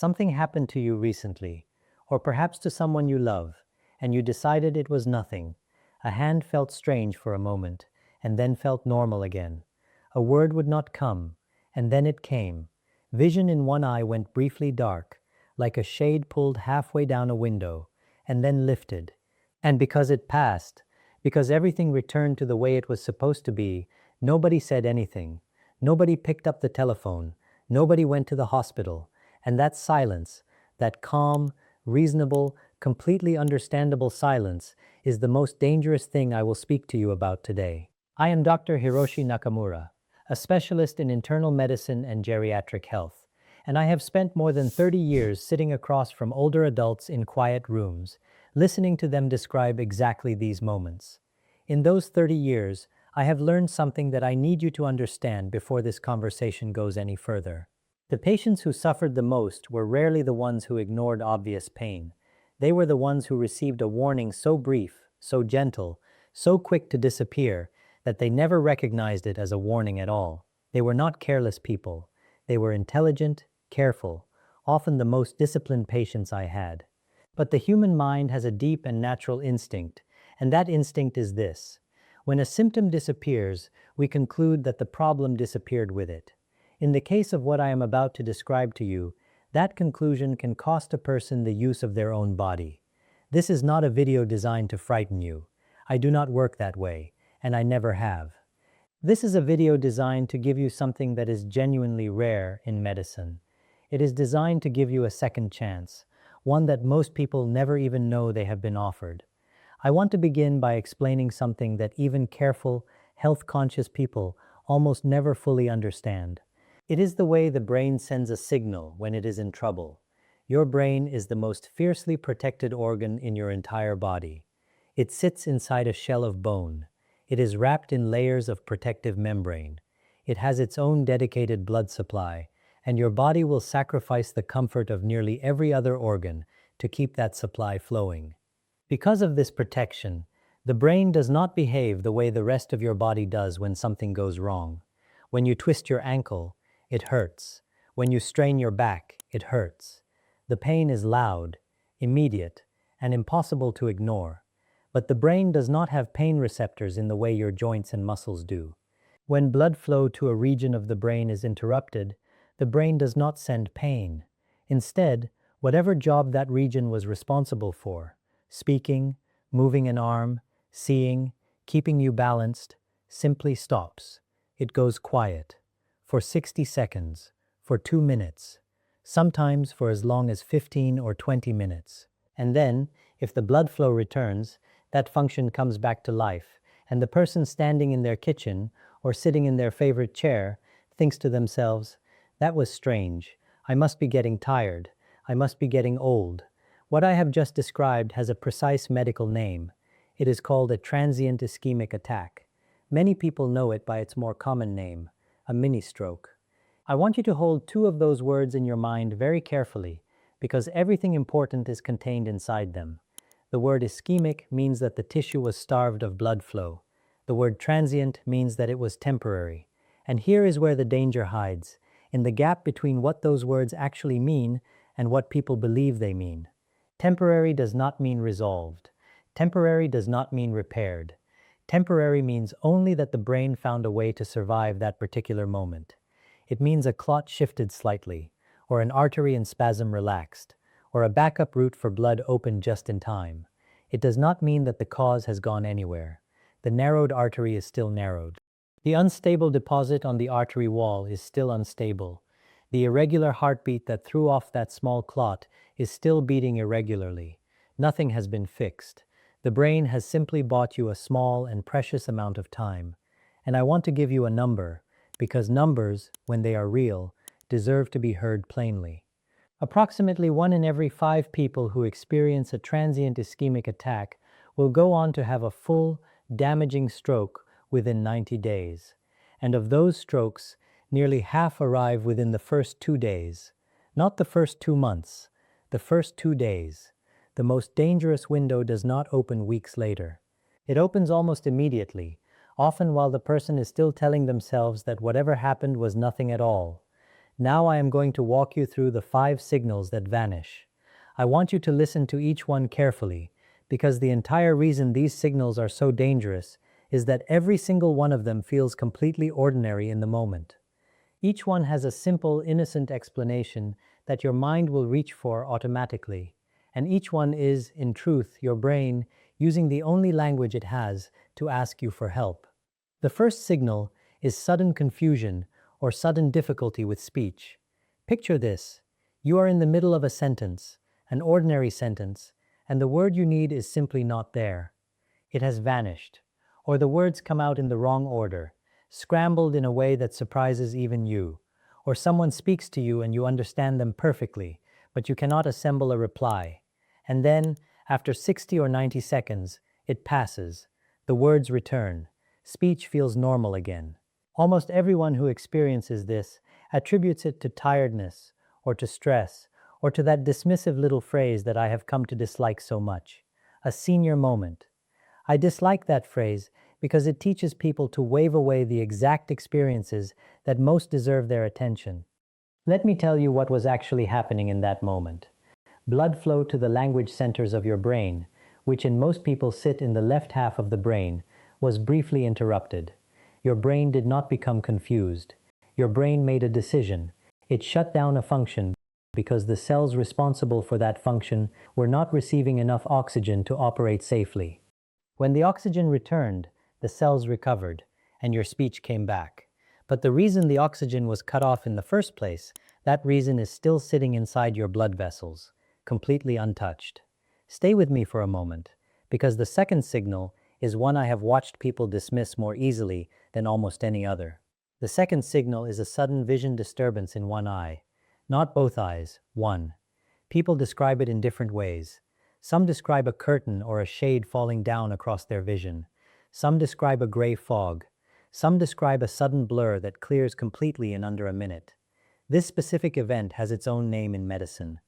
Something happened to you recently, or perhaps to someone you love, and you decided it was nothing. A hand felt strange for a moment, and then felt normal again. A word would not come, and then it came. Vision in one eye went briefly dark, like a shade pulled halfway down a window, and then lifted. And because it passed, because everything returned to the way it was supposed to be, nobody said anything. Nobody picked up the telephone. Nobody went to the hospital. And that silence, that calm, reasonable, completely understandable silence, is the most dangerous thing I will speak to you about today. I am Dr. Hiroshi Nakamura, a specialist in internal medicine and geriatric health, and I have spent more than 30 years sitting across from older adults in quiet rooms, listening to them describe exactly these moments. In those 30 years, I have learned something that I need you to understand before this conversation goes any further. The patients who suffered the most were rarely the ones who ignored obvious pain. They were the ones who received a warning so brief, so gentle, so quick to disappear, that they never recognized it as a warning at all. They were not careless people. They were intelligent, careful, often the most disciplined patients I had. But the human mind has a deep and natural instinct, and that instinct is this. When a symptom disappears, we conclude that the problem disappeared with it. In the case of what I am about to describe to you, that conclusion can cost a person the use of their own body. This is not a video designed to frighten you. I do not work that way, and I never have. This is a video designed to give you something that is genuinely rare in medicine. It is designed to give you a second chance, one that most people never even know they have been offered. I want to begin by explaining something that even careful, health-conscious people almost never fully understand. It is the way the brain sends a signal when it is in trouble. Your brain is the most fiercely protected organ in your entire body. It sits inside a shell of bone. It is wrapped in layers of protective membrane. It has its own dedicated blood supply, and your body will sacrifice the comfort of nearly every other organ to keep that supply flowing. Because of this protection, the brain does not behave the way the rest of your body does when something goes wrong. When you twist your ankle, it hurts. When you strain your back, it hurts. The pain is loud, immediate, and impossible to ignore. But the brain does not have pain receptors in the way your joints and muscles do. When blood flow to a region of the brain is interrupted, the brain does not send pain. Instead, whatever job that region was responsible for, speaking, moving an arm, seeing, keeping you balanced, simply stops. It goes quiet. For 60 seconds, for 2 minutes, sometimes for as long as 15 or 20 minutes. And then, if the blood flow returns, that function comes back to life, and the person standing in their kitchen or sitting in their favorite chair thinks to themselves, "That was strange. I must be getting tired. I must be getting old." What I have just described has a precise medical name. It is called a transient ischemic attack. Many people know it by its more common name, a mini-stroke. I want you to hold two of those words in your mind very carefully, because everything important is contained inside them. The word ischemic means that the tissue was starved of blood flow. The word transient means that it was temporary. And here is where the danger hides, in the gap between what those words actually mean and what people believe they mean. Temporary does not mean resolved. Temporary does not mean repaired. Temporary means only that the brain found a way to survive that particular moment. It means a clot shifted slightly, or an artery in spasm relaxed, or a backup route for blood opened just in time. It does not mean that the cause has gone anywhere. The narrowed artery is still narrowed. The unstable deposit on the artery wall is still unstable. The irregular heartbeat that threw off that small clot is still beating irregularly. Nothing has been fixed. The brain has simply bought you a small and precious amount of time. And I want to give you a number, because numbers, when they are real, deserve to be heard plainly. Approximately 1 in every 5 people who experience a transient ischemic attack will go on to have a full, damaging stroke within 90 days. And of those strokes, nearly half arrive within the first 2 days. Not the first 2 months, the first 2 days. The most dangerous window does not open weeks later. It opens almost immediately, often while the person is still telling themselves that whatever happened was nothing at all. Now I am going to walk you through the 5 signals that vanish. I want you to listen to each one carefully, because the entire reason these signals are so dangerous is that every single one of them feels completely ordinary in the moment. Each one has a simple, innocent explanation that your mind will reach for automatically, and each one is, in truth, your brain using the only language it has to ask you for help. The first signal is sudden confusion or sudden difficulty with speech. Picture this. You are in the middle of a sentence, an ordinary sentence, and the word you need is simply not there. It has vanished, or the words come out in the wrong order, scrambled in a way that surprises even you, or someone speaks to you and you understand them perfectly, but you cannot assemble a reply. And then, after 60 or 90 seconds, it passes. The words return. Speech feels normal again. Almost everyone who experiences this attributes it to tiredness, or to stress, or to that dismissive little phrase that I have come to dislike so much, a senior moment. I dislike that phrase because it teaches people to wave away the exact experiences that most deserve their attention. Let me tell you what was actually happening in that moment. Blood flow to the language centers of your brain, which in most people sit in the left half of the brain, was briefly interrupted. Your brain did not become confused. Your brain made a decision. It shut down a function because the cells responsible for that function were not receiving enough oxygen to operate safely. When the oxygen returned, the cells recovered, and your speech came back. But the reason the oxygen was cut off in the first place, that reason is still sitting inside your blood vessels, completely untouched. Stay with me for a moment, because the second signal is one I have watched people dismiss more easily than almost any other. The second signal is a sudden vision disturbance in one eye. Not both eyes, one. People describe it in different ways. Some describe a curtain or a shade falling down across their vision. Some describe a gray fog. Some describe a sudden blur that clears completely in under a minute. This specific event has its own name in medicine.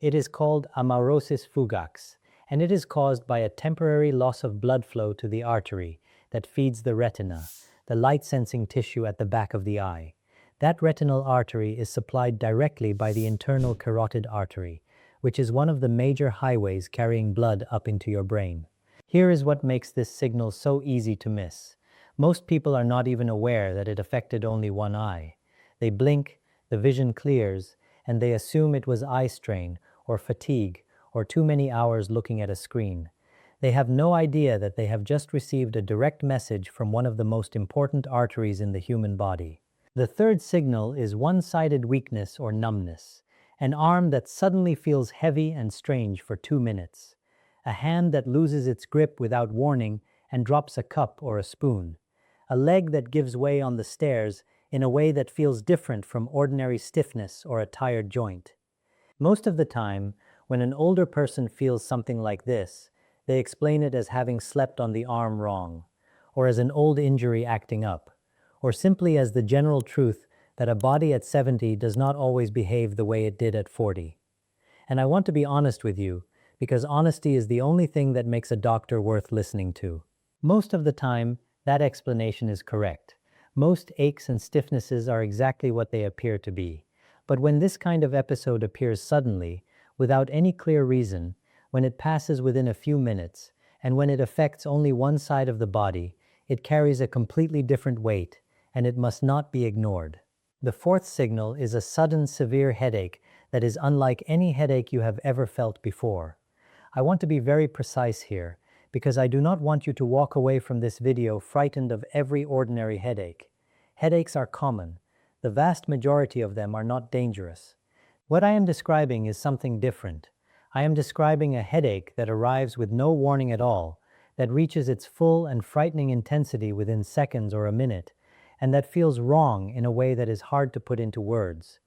It is called amaurosis fugax, and it is caused by a temporary loss of blood flow to the artery that feeds the retina, the light-sensing tissue at the back of the eye. That retinal artery is supplied directly by the internal carotid artery, which is one of the major highways carrying blood up into your brain. Here is what makes this signal so easy to miss. Most people are not even aware that it affected only one eye. They blink, the vision clears, and they assume it was eye strain or fatigue or too many hours looking at a screen. They have no idea that they have just received a direct message from one of the most important arteries in the human body. The third signal is one-sided weakness or numbness, an arm that suddenly feels heavy and strange for 2 minutes, a hand that loses its grip without warning and drops a cup or a spoon, a leg that gives way on the stairs in a way that feels different from ordinary stiffness or a tired joint. Most of the time, when an older person feels something like this, they explain it as having slept on the arm wrong, or as an old injury acting up, or simply as the general truth that a body at 70 does not always behave the way it did at 40. And I want to be honest with you, because honesty is the only thing that makes a doctor worth listening to. Most of the time, that explanation is correct. Most aches and stiffnesses are exactly what they appear to be. But when this kind of episode appears suddenly, without any clear reason, when it passes within a few minutes, and when it affects only one side of the body, it carries a completely different weight, and it must not be ignored. The fourth signal is a sudden severe headache that is unlike any headache you have ever felt before. I want to be very precise here, because I do not want you to walk away from this video frightened of every ordinary headache. Headaches are common. The vast majority of them are not dangerous. What I am describing is something different. I am describing a headache that arrives with no warning at all, that reaches its full and frightening intensity within seconds or a minute, and that feels wrong in a way that is hard to put into words.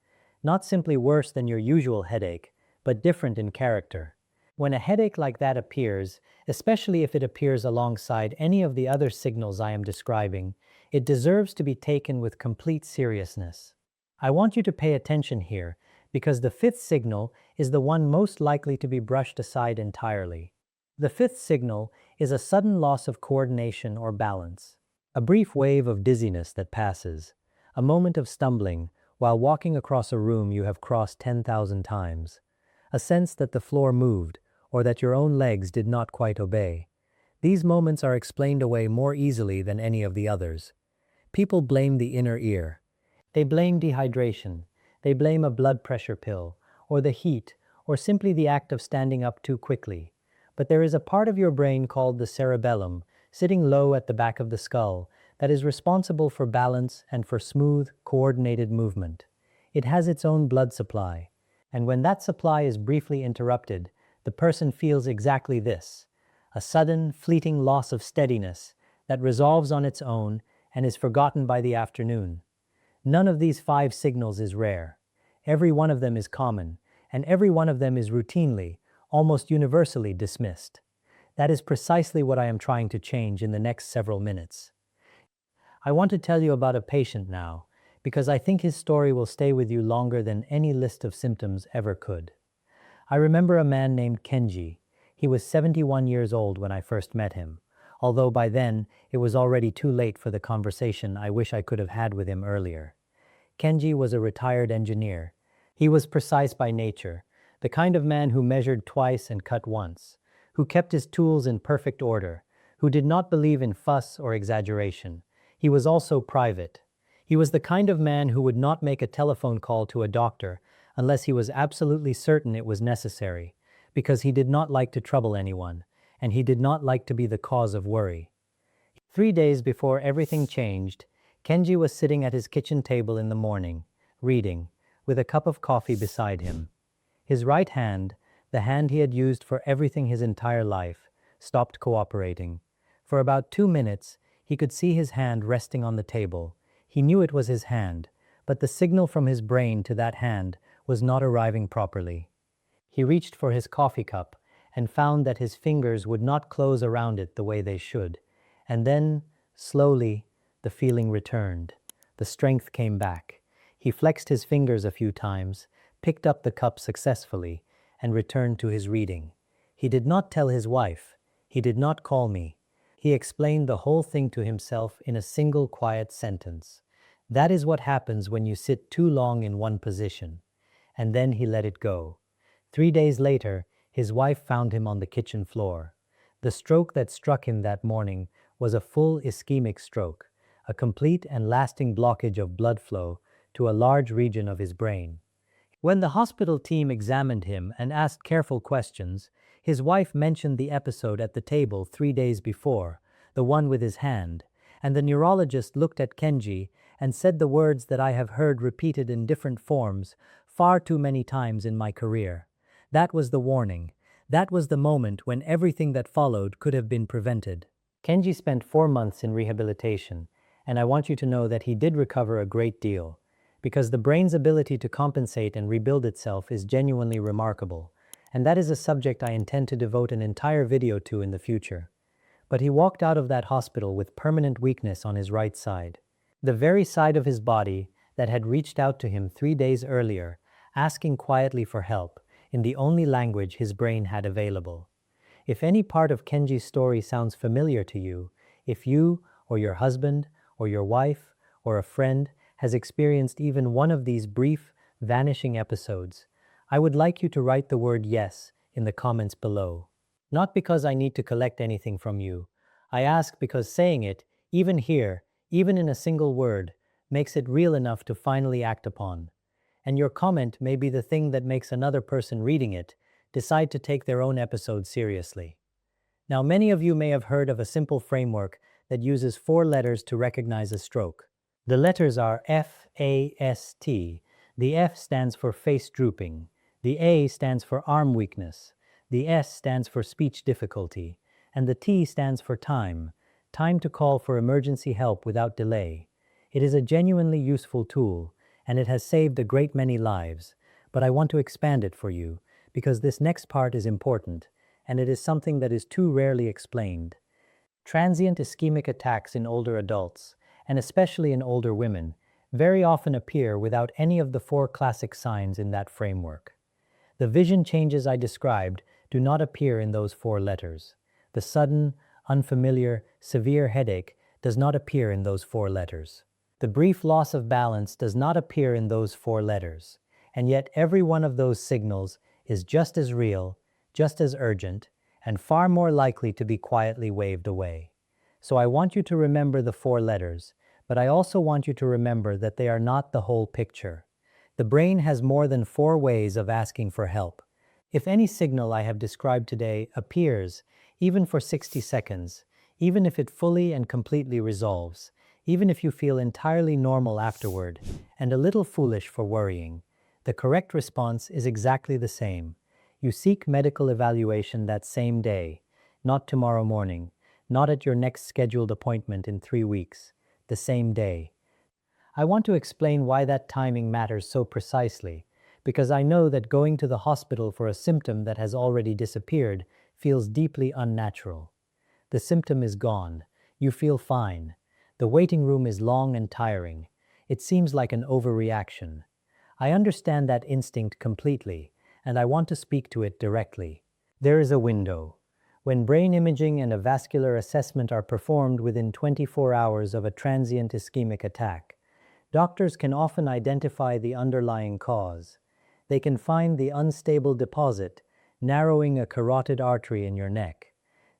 Not simply worse than your usual headache, but different in character. When a headache like that appears, especially if it appears alongside any of the other signals I am describing, it deserves to be taken with complete seriousness. I want you to pay attention here, because the fifth signal is the one most likely to be brushed aside entirely. The fifth signal is a sudden loss of coordination or balance. A brief wave of dizziness that passes, a moment of stumbling, while walking across a room you have crossed 10,000 times. A sense that the floor moved, or that your own legs did not quite obey. These moments are explained away more easily than any of the others. People blame the inner ear. They blame dehydration. They blame a blood pressure pill, or the heat, or simply the act of standing up too quickly. But there is a part of your brain called the cerebellum, sitting low at the back of the skull, that is responsible for balance and for smooth, coordinated movement. It has its own blood supply, and when that supply is briefly interrupted, the person feels exactly this: a sudden, fleeting loss of steadiness that resolves on its own and is forgotten by the afternoon. None of these 5 signals is rare. Every one of them is common, and every one of them is routinely, almost universally dismissed. That is precisely what I am trying to change in the next several minutes. I want to tell you about a patient now, because I think his story will stay with you longer than any list of symptoms ever could. I remember a man named Kenji. He was 71 years old when I first met him, although by then it was already too late for the conversation I wish I could have had with him earlier. Kenji was a retired engineer. He was precise by nature, the kind of man who measured twice and cut once, who kept his tools in perfect order, who did not believe in fuss or exaggeration. He was also private. He was the kind of man who would not make a telephone call to a doctor unless he was absolutely certain it was necessary, because he did not like to trouble anyone, and he did not like to be the cause of worry. 3 days before everything changed, Kenji was sitting at his kitchen table in the morning, reading, with a cup of coffee beside him. His right hand, the hand he had used for everything his entire life, stopped cooperating. For about 2 minutes, he could see his hand resting on the table. He knew it was his hand, but the signal from his brain to that hand was not arriving properly. He reached for his coffee cup and found that his fingers would not close around it the way they should. And then, slowly, the feeling returned. The strength came back. He flexed his fingers a few times, picked up the cup successfully, and returned to his reading. He did not tell his wife. He did not call me. He explained the whole thing to himself in a single quiet sentence. That is what happens when you sit too long in one position. And then he let it go. 3 days later, his wife found him on the kitchen floor. The stroke that struck him that morning was a full ischemic stroke, a complete and lasting blockage of blood flow to a large region of his brain. When the hospital team examined him and asked careful questions, his wife mentioned the episode at the table 3 days before, the one with his hand, and the neurologist looked at Kenji and said the words that I have heard repeated in different forms far too many times in my career. That was the warning. That was the moment when everything that followed could have been prevented. Kenji spent 4 months in rehabilitation, and I want you to know that he did recover a great deal, because the brain's ability to compensate and rebuild itself is genuinely remarkable, and that is a subject I intend to devote an entire video to in the future. But he walked out of that hospital with permanent weakness on his right side. The very side of his body that had reached out to him 3 days earlier, asking quietly for help in the only language his brain had available. If any part of Kenji's story sounds familiar to you, if you or your husband or your wife or a friend has experienced even one of these brief, vanishing episodes, I would like you to write the word yes in the comments below. Not because I need to collect anything from you. I ask because saying it, even here, even in a single word, makes it real enough to finally act upon. And your comment may be the thing that makes another person reading it decide to take their own episode seriously. Now, many of you may have heard of a simple framework that uses 4 letters to recognize a stroke. The letters are F-A-S-T. The F stands for face drooping. The A stands for arm weakness. The S stands for speech difficulty. And the T stands for time. Time to call for emergency help without delay. It is a genuinely useful tool, and it has saved a great many lives. But I want to expand it for you, because this next part is important, and it is something that is too rarely explained. Transient ischemic attacks in older adults, and especially in older women, very often appear without any of the 4 classic signs in that framework. The vision changes I described do not appear in those 4 letters. The sudden, unfamiliar, severe headache does not appear in those 4 letters. The brief loss of balance does not appear in those four letters, and yet every one of those signals is just as real, just as urgent, and far more likely to be quietly waved away. So I want you to remember the four letters, but I also want you to remember that they are not the whole picture. The brain has more than four ways of asking for help. If any signal I have described today appears, even for 60 seconds, even if it fully and completely resolves, even if you feel entirely normal afterward, and a little foolish for worrying, the correct response is exactly the same. You seek medical evaluation that same day, not tomorrow morning, not at your next scheduled appointment in 3 weeks, the same day. I want to explain why that timing matters so precisely, because I know that going to the hospital for a symptom that has already disappeared feels deeply unnatural. The symptom is gone. You feel fine. The waiting room is long and tiring. It seems like an overreaction. I understand that instinct completely, and I want to speak to it directly. There is a window. When brain imaging and a vascular assessment are performed within 24 hours of a transient ischemic attack, doctors can often identify the underlying cause. They can find the unstable deposit narrowing a carotid artery in your neck.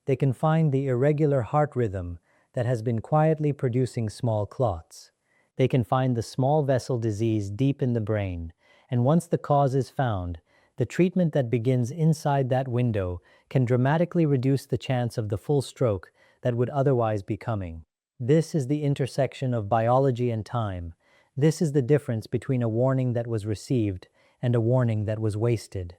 They can find the irregular heart rhythm that has been quietly producing small clots. They can find the small vessel disease deep in the brain, and once the cause is found, the treatment that begins inside that window can dramatically reduce the chance of the full stroke that would otherwise be coming. This is the intersection of biology and time. This is the difference between a warning that was received and a warning that was wasted.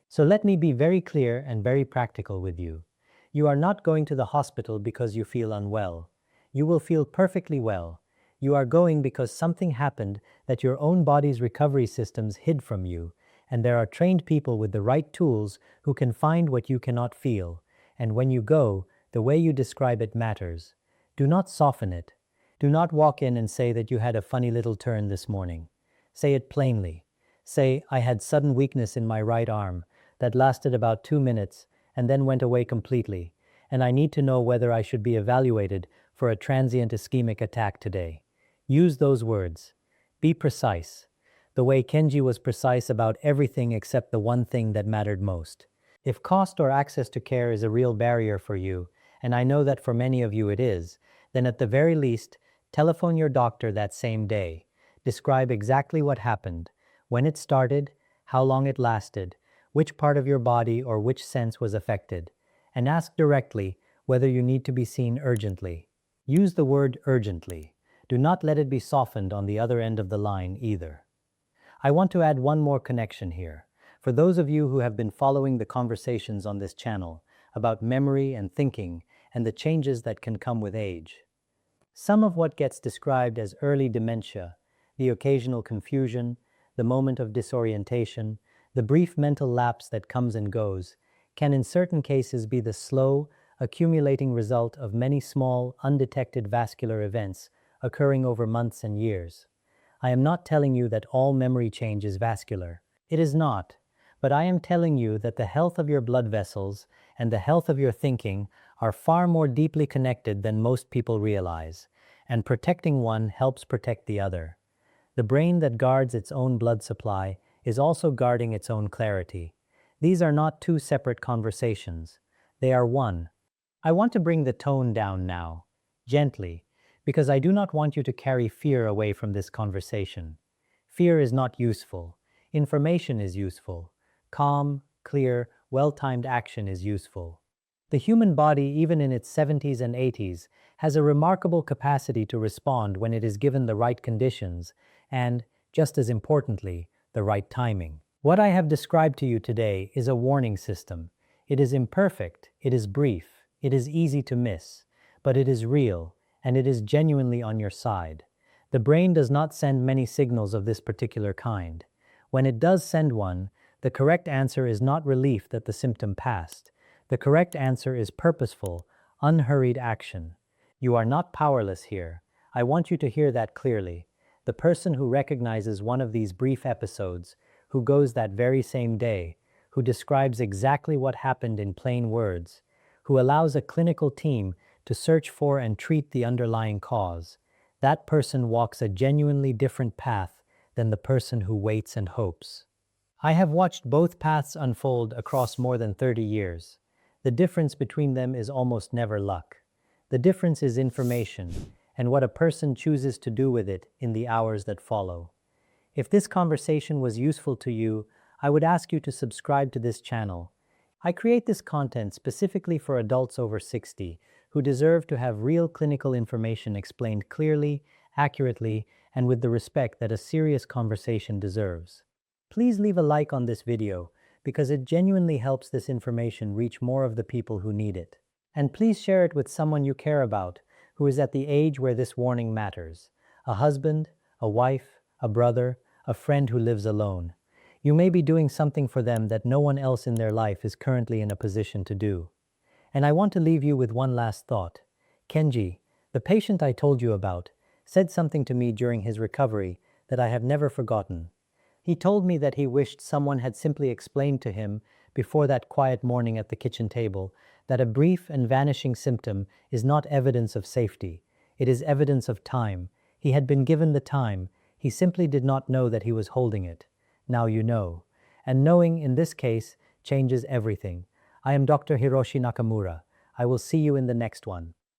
So let me be very clear and very practical with you. You are not going to the hospital because you feel unwell. You will feel perfectly well. You are going because something happened that your own body's recovery systems hid from you, and there are trained people with the right tools who can find what you cannot feel. And when you go, the way you describe it matters. Do not soften it. Do not walk in and say that you had a funny little turn this morning. Say it plainly. Say, I had sudden weakness in my right arm that lasted about 2 minutes and then went away completely, and I need to know whether I should be evaluated for a transient ischemic attack today. Use those words. Be precise. The way Kenji was precise about everything except the one thing that mattered most. If cost or access to care is a real barrier for you, and I know that for many of you it is, then at the very least, telephone your doctor that same day. Describe exactly what happened, when it started, how long it lasted, which part of your body or which sense was affected, and ask directly whether you need to be seen urgently. Use the word urgently. Do not let it be softened on the other end of the line either. I want to add one more connection here. For those of you who have been following the conversations on this channel about memory and thinking and the changes that can come with age. Some of what gets described as early dementia, the occasional confusion, the moment of disorientation, the brief mental lapse that comes and goes, can in certain cases be the slow, accumulating result of many small, undetected vascular events occurring over months and years. I am not telling you that all memory change is vascular. It is not. But I am telling you that the health of your blood vessels and the health of your thinking are far more deeply connected than most people realize, and protecting one helps protect the other. The brain that guards its own blood supply is also guarding its own clarity. These are not two separate conversations. They are one. I want to bring the tone down now, gently, because I do not want you to carry fear away from this conversation. Fear is not useful. Information is useful. Calm, clear, well-timed action is useful. The human body, even in its 70s and 80s, has a remarkable capacity to respond when it is given the right conditions and, just as importantly, the right timing. What I have described to you today is a warning system. It is imperfect, it is brief, it is easy to miss, but it is real, and it is genuinely on your side. The brain does not send many signals of this particular kind. When it does send one, the correct answer is not relief that the symptom passed. The correct answer is purposeful, unhurried action. You are not powerless here. I want you to hear that clearly. The person who recognizes one of these brief episodes, who goes that very same day, who describes exactly what happened in plain words, who allows a clinical team to search for and treat the underlying cause, that person walks a genuinely different path than the person who waits and hopes. I have watched both paths unfold across more than 30 years. The difference between them is almost never luck. The difference is information, and what a person chooses to do with it in the hours that follow. If this conversation was useful to you, I would ask you to subscribe to this channel. I create this content specifically for adults over 60 who deserve to have real clinical information explained clearly, accurately, and with the respect that a serious conversation deserves. Please leave a like on this video because it genuinely helps this information reach more of the people who need it. And please share it with someone you care about who is at the age where this warning matters. A husband, a wife, a brother, a friend who lives alone. You may be doing something for them that no one else in their life is currently in a position to do. And I want to leave you with one last thought. Kenji, the patient I told you about, said something to me during his recovery that I have never forgotten. He told me that he wished someone had simply explained to him, before that quiet morning at the kitchen table, that a brief and vanishing symptom is not evidence of safety. It is evidence of time. He had been given the time. He simply did not know that he was holding it. Now you know. And knowing, in this case, changes everything. I am Dr. Hiroshi Nakamura. I will see you in the next one.